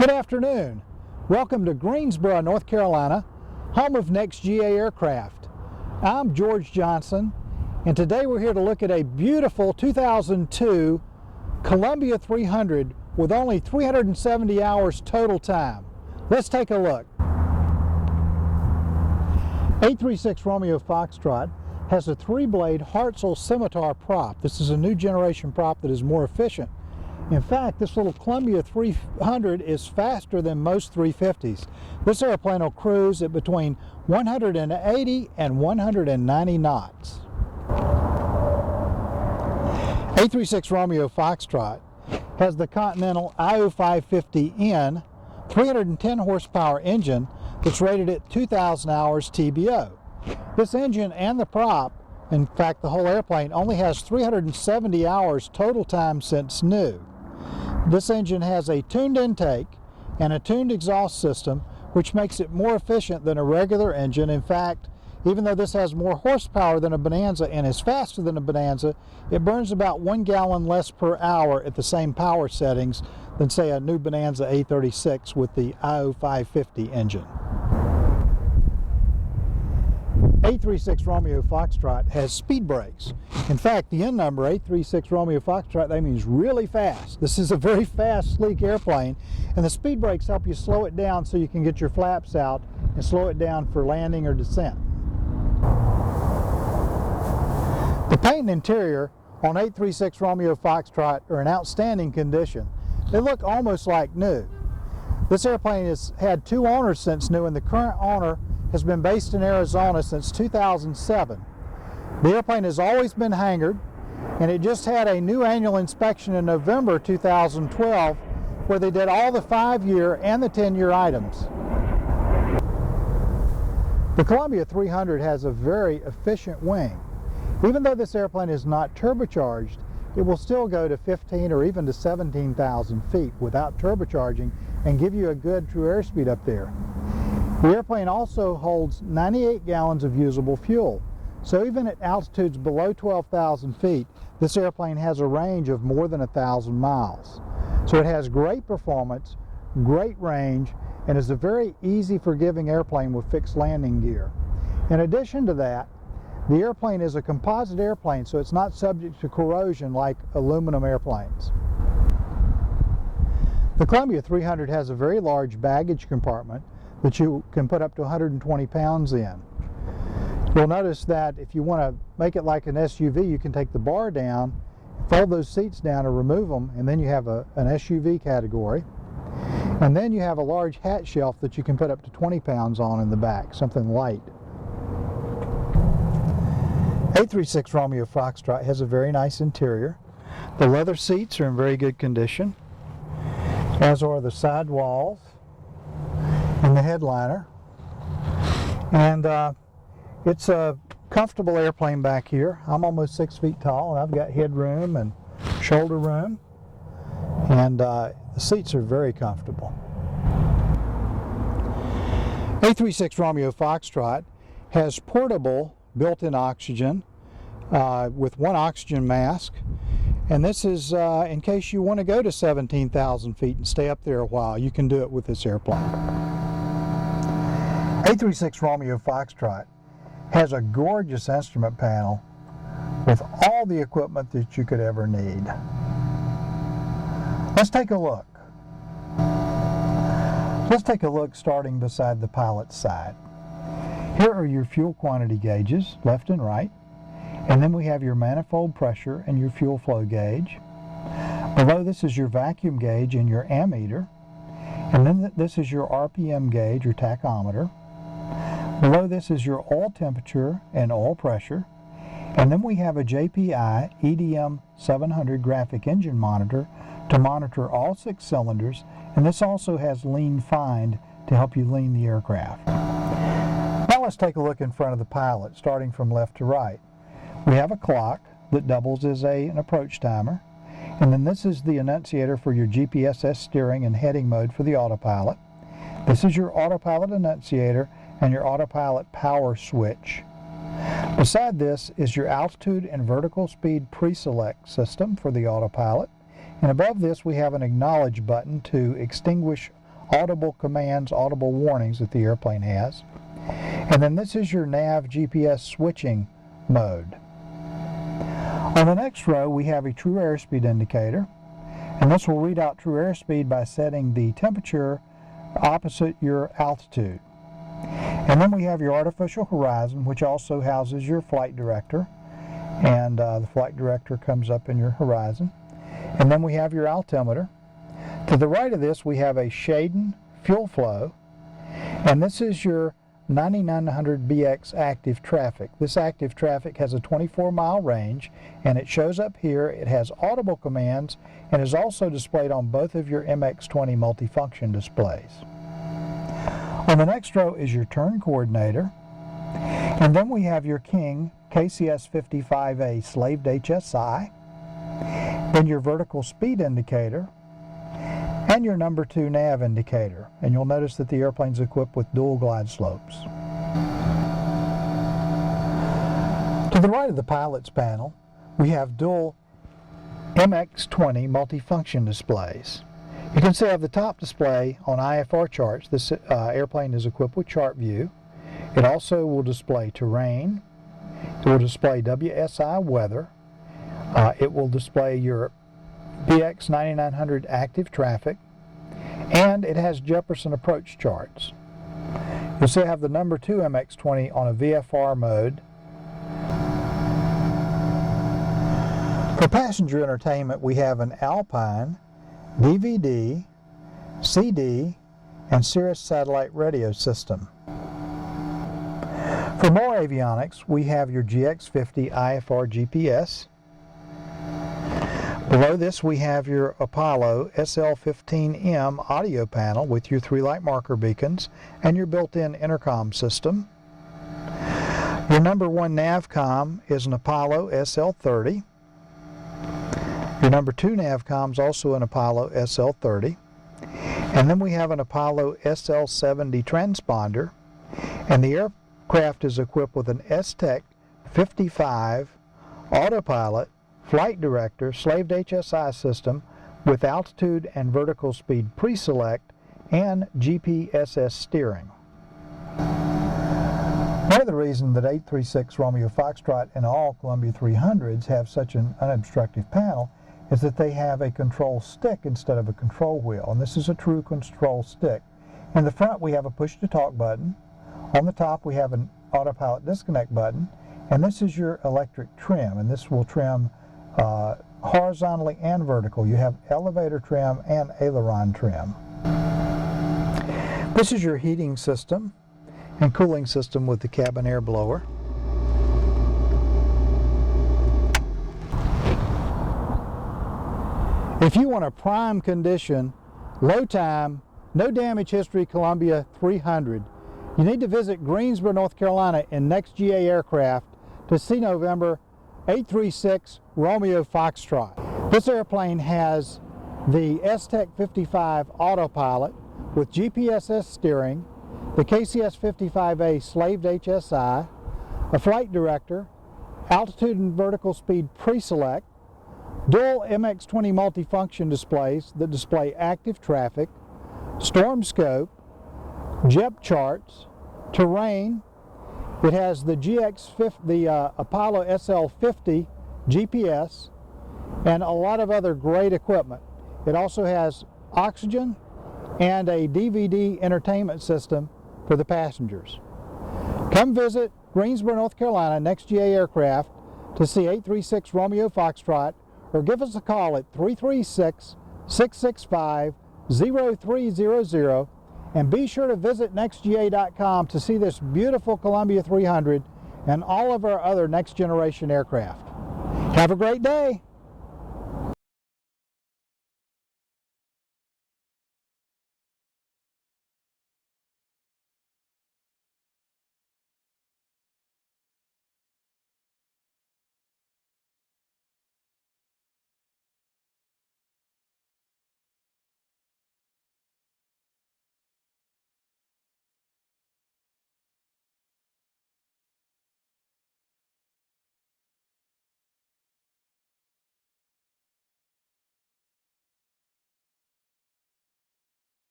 Good afternoon. Welcome to Greensboro, North Carolina, home of NexGa Aircraft. I'm George Johnson, and today we're here to look at a beautiful 2002 Columbia 300 with only 370 hours total time. Let's take a look. 836 Romeo Foxtrot has a 3-blade Hartzell Scimitar prop. This is a new generation prop that is more efficient. In fact, this little Columbia 300 is faster than most 350s. This airplane will cruise at between 180 and 190 knots. 836 Romeo Foxtrot has the Continental IO550N 310 horsepower engine that's rated at 2,000 hours TBO. This engine and the prop, in fact the whole airplane, only has 370 hours total time since new. This engine has a tuned intake and a tuned exhaust system, which makes it more efficient than a regular engine. In fact, even though this has more horsepower than a Bonanza and is faster than a Bonanza, it burns about 1 gallon less per hour at the same power settings than, say, a new Bonanza A36 with the IO550 engine. 836 Romeo Foxtrot has speed brakes. In fact, the N number 836 Romeo Foxtrot, that means really fast. This is a very fast, sleek airplane, and the speed brakes help you slow it down so you can get your flaps out and slow it down for landing or descent. The paint and interior on 836 Romeo Foxtrot are in outstanding condition. They look almost like new. This airplane has had 2 owners since new, and the current owner has been based in Arizona since 2007. The airplane has always been hangared, and it just had a new annual inspection in November 2012 where they did all the 5-year and the 10-year items. The Columbia 300 has a very efficient wing. Even though this airplane is not turbocharged, it will still go to 15 or even to 17,000 feet without turbocharging and give you a good true airspeed up there. The airplane also holds 98 gallons of usable fuel. So even at altitudes below 12,000 feet, this airplane has a range of more than 1,000 miles. So it has great performance, great range, and is a very easy forgiving airplane with fixed landing gear. In addition to that, the airplane is a composite airplane, so it's not subject to corrosion like aluminum airplanes. The Columbia 300 has a very large baggage compartment that you can put up to 120 pounds in. You'll notice that if you want to make it like an SUV, you can take the bar down, fold those seats down or remove them, and then you have an SUV category. And then you have a large hat shelf that you can put up to 20 pounds on in the back, something light. 836 Romeo Foxtrot has a very nice interior. The leather seats are in very good condition, as are the side walls and the headliner. And it's a comfortable airplane back here. I'm almost 6 feet tall, and I've got headroom and shoulder room, and the seats are very comfortable. 836 Romeo Foxtrot has portable built-in oxygen with 1 oxygen mask, and this is in case you want to go to 17,000 feet and stay up there a while. You can do it with this airplane. 836 Romeo Foxtrot has a gorgeous instrument panel with all the equipment that you could ever need. Let's take a look. Let's take a look starting beside the pilot's side. Here are your fuel quantity gauges, left and right, and then we have your manifold pressure and your fuel flow gauge. Below this is your vacuum gauge and your ammeter, and then this is your RPM gauge or tachometer. Below this is your oil temperature and oil pressure, and then we have a JPI EDM 700 graphic engine monitor to monitor all 6 cylinders, and this also has lean find to help you lean the aircraft. Now let's take a look in front of the pilot, starting from left to right. We have a clock that doubles as an approach timer, and then this is the annunciator for your GPSS steering and heading mode for the autopilot. This is your autopilot annunciator and your autopilot power switch. Beside this is your altitude and vertical speed pre-select system for the autopilot, and above this we have an acknowledge button to extinguish audible commands, audible warnings that the airplane has. And then this is your nav GPS switching mode. On the next row we have a true airspeed indicator, and this will read out true airspeed by setting the temperature opposite your altitude. And then we have your artificial horizon, which also houses your flight director, and the flight director comes up in your horizon. And then we have your altimeter. To the right of this we have a Shaden fuel flow, and this is your 9900BX active traffic. This active traffic has a 24-mile range, and it shows up here. It has audible commands and is also displayed on both of your MX20 multifunction displays. On the next row is your turn coordinator, and then we have your King KCS55A slaved HSI, then your vertical speed indicator, and your number 2 nav indicator. And you'll notice that the airplane's equipped with dual glide slopes. To the right of the pilot's panel, we have dual MX20 multifunction displays. You can see I have the top display on IFR charts. This airplane is equipped with chart view. It also will display terrain. It will display WSI weather. It will display your BX 9900 active traffic, and it has Jefferson approach charts. You'll see I have the number 2 MX20 on a VFR mode. For passenger entertainment, we have an Alpine, DVD, CD, and Sirius satellite radio system. For more avionics, we have your GX50 IFR GPS. Below this we have your Apollo SL15M audio panel with your 3 light marker beacons and your built-in intercom system. Your number 1 navcom is an Apollo SL30. Your number 2 navcom is also an Apollo SL30. And then we have an Apollo SL70 transponder, and the aircraft is equipped with an STEC 55 autopilot flight director slaved HSI system with altitude and vertical speed pre-select and GPSS steering. One of the reasons that 836 Romeo Foxtrot and all Columbia 300s have such an unobstructive panel is that they have a control stick instead of a control wheel, and this is a true control stick. In the front we have a push-to-talk button. On the top we have an autopilot disconnect button, and this is your electric trim, and this will trim horizontally and vertical. You have elevator trim and aileron trim. This is your heating system and cooling system with the cabin air blower. If you want a prime condition, low time, no damage history Columbia 300, you need to visit Greensboro, North Carolina in NexGa Aircraft to see November 836 Romeo Foxtrot. This airplane has the STEC 55 autopilot with GPSS steering, the KCS55A slaved HSI, a flight director, altitude and vertical speed pre-select, dual MX20 multifunction displays that display active traffic, storm scope, JEP charts, terrain. It has the Apollo SL50 GPS and a lot of other great equipment. It also has oxygen and a DVD entertainment system for the passengers. Come visit Greensboro, North Carolina, NexGa Aircraft to see 836 Romeo Foxtrot, or give us a call at 336-665-0300, and be sure to visit nexga.com to see this beautiful Columbia 300 and all of our other next generation aircraft. Have a great day!